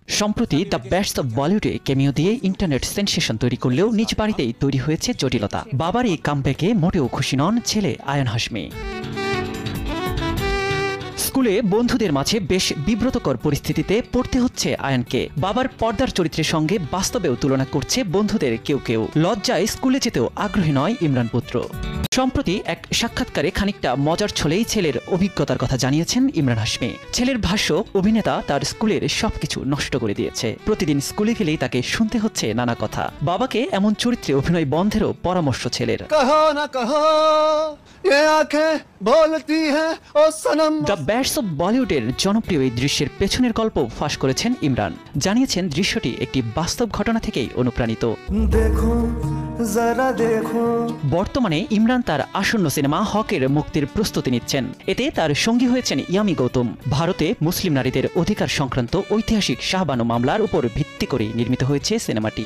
সম্প্রতি the best of বলিউডে cameo দিয়ে ইন্টারনেট সেনসেশন তৈরি করলেও নিজ বাড়িতেই তৈরি হয়েছে জটিলতা। বাবার এই কামব্যাকে মোটেও খুশি নন ছেলে আয়ান হাশমি। স্কুলে বন্ধুদের মাঝে বেশ বিব্রতকর পরিস্থিতিতে পড়তে হচ্ছে আয়ানকে। বাবার পর্দার চরিত্রের সঙ্গে বাস্তবেও তুলনা করছে বন্ধুদের কেউ কেউ। লজ্জায় স্কুলে যেতেও আগ্রহী নয় ইমরান পুত্র। সম্প্রতি এক সাক্ষাৎকারে খানিকটা মজার ছলেই ছেলের অভিজ্ঞতার কথা জানিয়েছেন ইমরান হাশমি। ছেলের ভাষ্য, অভিনেতা তার স্কুলের সবকিছু নষ্ট করে দিয়েছে। প্রতিদিন স্কুলে গেলেই তাকে শুনতে হচ্ছে নানা কথা। বাবাকে এমন চরিত্রে অভিনয় বন্ধেরও পরামর্শ ছেলের। দ্য বেস্ট অব বলিউডের জনপ্রিয় এই দৃশ্যের পেছনের গল্প ফাঁস করেছেন ইমরান। জানিয়েছেন দৃশ্যটি একটি বাস্তব ঘটনা থেকেই অনুপ্রাণিত। বর্তমানে ইমরান তার আসন্ন সিনেমা হকের মুক্তির প্রস্তুতি নিচ্ছেন। এতে তার সঙ্গী হয়েছেন ইয়ামি গৌতম। ভারতে মুসলিম নারীদের অধিকার সংক্রান্ত ঐতিহাসিক শাহবানো মামলার উপর ভিত্তি করে নির্মিত হয়েছে সিনেমাটি।